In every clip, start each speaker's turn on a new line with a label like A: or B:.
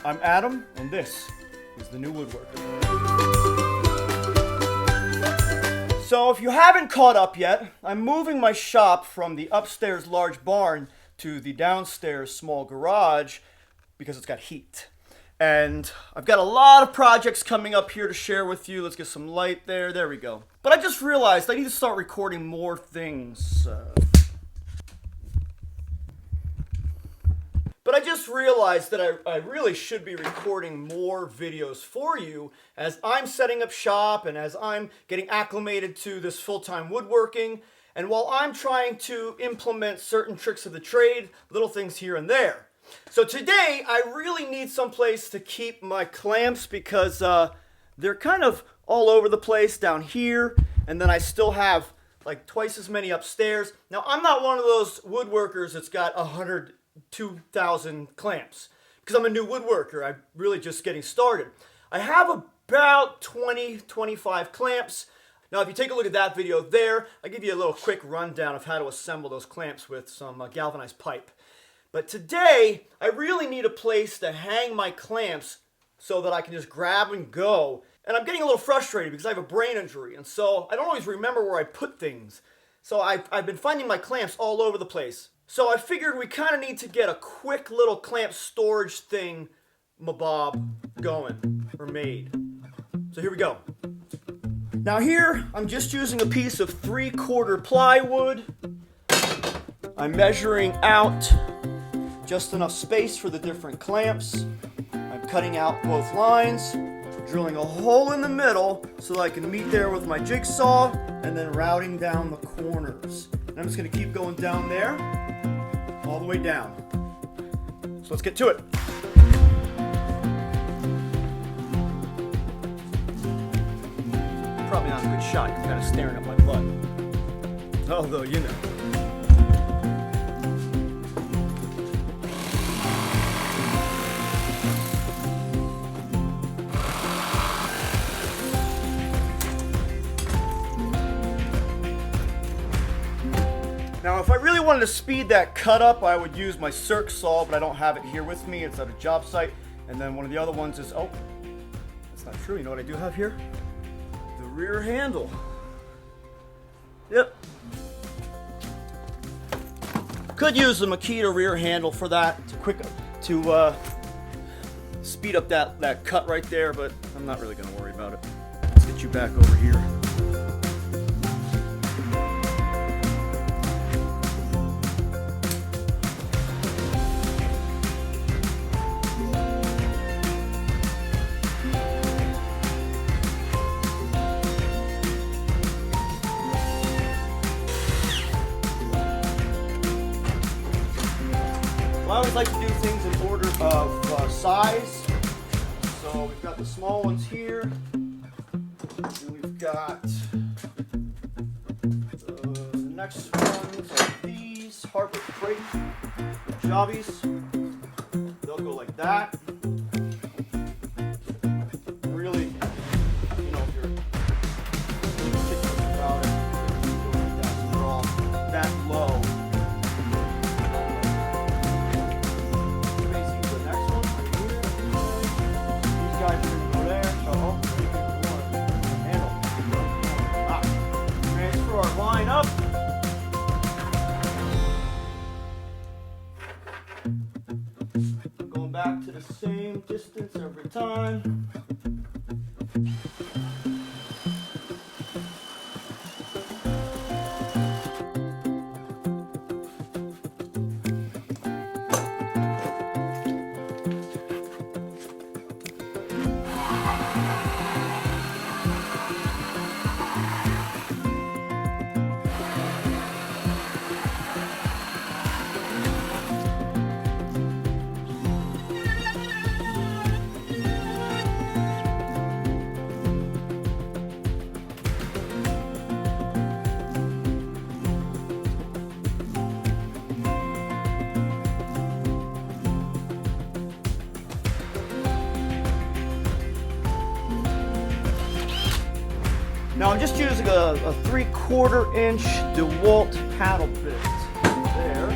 A: I'm Adam, and this is the new Woodworker. So if you haven't caught up yet, I'm moving my shop from the upstairs large barn to the downstairs small garage because it's got heat. And I've got a lot of projects coming up here to share with you. Let's get some light there. There we go. But I just realized I need to start recording more things. But I just realized that I really should be recording more videos for you as I'm setting up shop and as I'm getting acclimated to this full-time woodworking, and while I'm trying to implement certain tricks of the trade, little things here and there. So today I really need some place to keep my clamps because they're kind of all over the place down here, and then I still have like twice as many upstairs. Now I'm not one of those woodworkers that's got 2,000 clamps because I'm a new woodworker. I'm really just getting started. I have about 25 clamps. Now if you take a look at that video there, I give you a little quick rundown of how to assemble those clamps with some galvanized pipe. But today I really need a place to hang my clamps so that I can just grab and go. And I'm getting a little frustrated because I have a brain injury, and so I don't always remember where I put things. So I've been finding my clamps all over the place. So I figured we kind of need to get a quick little clamp storage thing mabob going, or made. So here we go. Now here, I'm just using a piece of 3/4 plywood. I'm measuring out just enough space for the different clamps. I'm cutting out both lines, drilling a hole in the middle so that I can meet there with my jigsaw, and then routing down the corners. And I'm just going to keep going down there, all the way down. So let's get to it. Probably not a good shot, you're kind of staring at my butt. Although, you know. Now, if I really wanted to speed that cut up, I would use my circ saw, but I don't have it here with me. It's at a job site. And then one of the other ones is, oh, that's not true. You know what I do have here? The rear handle. Yep. Could use the Makita rear handle for that to speed up that cut right there, but I'm not really going to worry about it. Let's get you back over here. I always like to do things in order of size. So we've got the small ones here, and we've got the next ones are these Harbor Freight jobbies. They'll go like that. Really, you know, if you're particular about it, you can go like that. So they're all that low. Line up. Going back to the same distance every time. Now I'm just using a 3/4 inch DeWalt paddle bit there.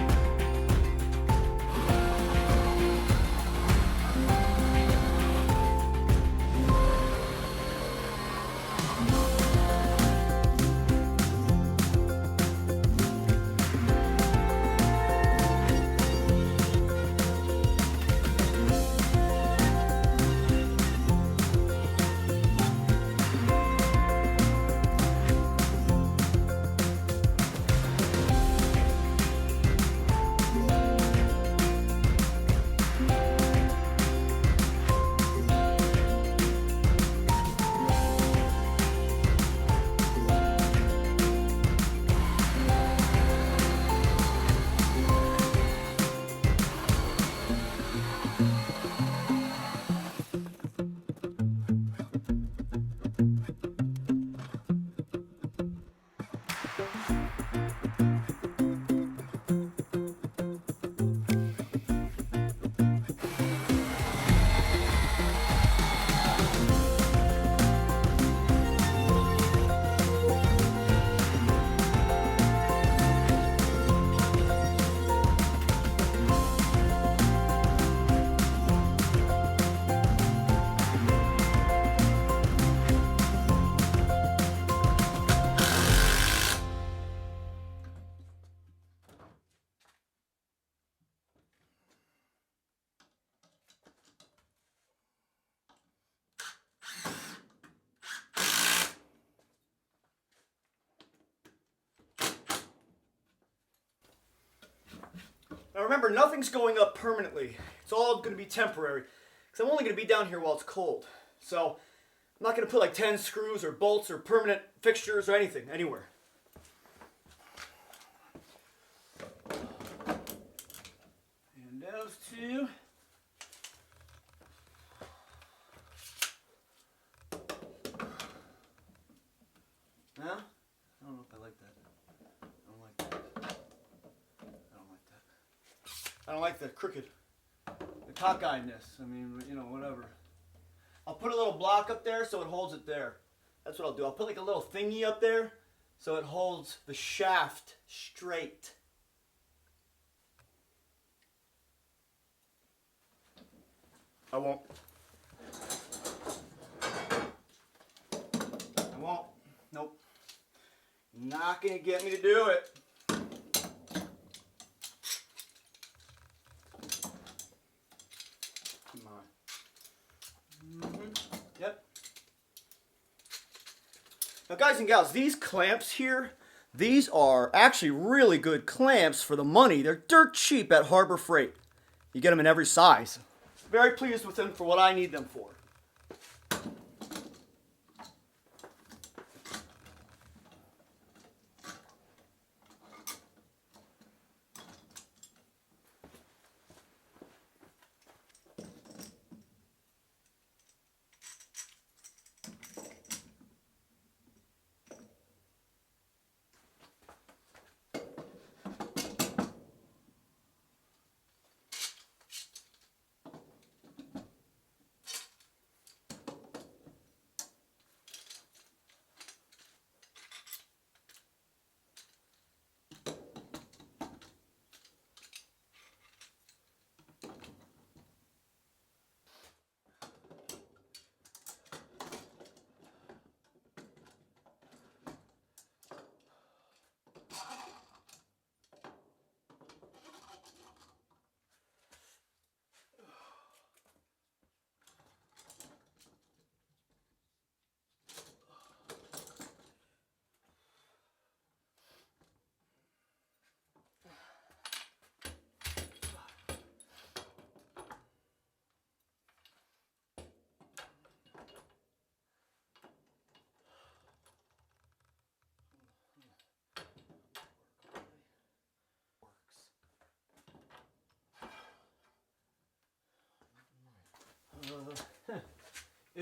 A: Now remember, nothing's going up permanently. It's all going to be temporary. Because I'm only going to be down here while it's cold. So I'm not going to put like 10 screws or bolts or permanent fixtures or anything anywhere. And those two. Now, I don't know if I like that. I don't like that. I don't like that. I don't like the crooked, the cockeyedness. I mean, you know, whatever. I'll put a little block up there so it holds it there. That's what I'll do. I'll put like a little thingy up there so it holds the shaft straight. I won't. I won't. Nope. Not gonna get me to do it. Come on. Yep. Now guys and gals, these clamps here, these are actually really good clamps for the money. They're dirt cheap at Harbor Freight. You get them in every size. Very pleased with them for what I need them for.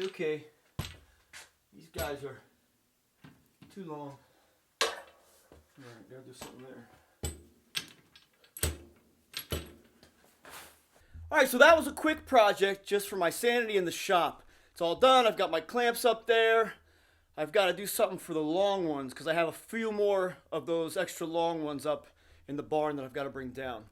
A: Okay, these guys are too long. Alright, gotta do something there. Alright, so that was a quick project just for my sanity in the shop. It's all done. I've got my clamps up there. I've got to do something for the long ones because I have a few more of those extra long ones up in the barn that I've got to bring down.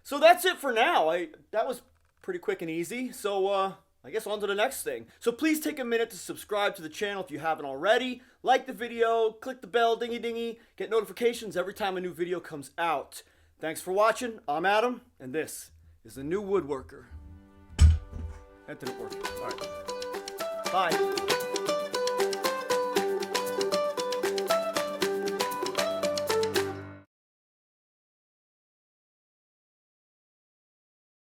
A: So that's it for now. That was pretty quick and easy. So I guess on to the next thing. So please take a minute to subscribe to the channel if you haven't already. Like the video, click the bell, dingy dingy, get notifications every time a new video comes out. Thanks for watching. I'm Adam, and this is the new Woodworker. That didn't work. All right. Bye.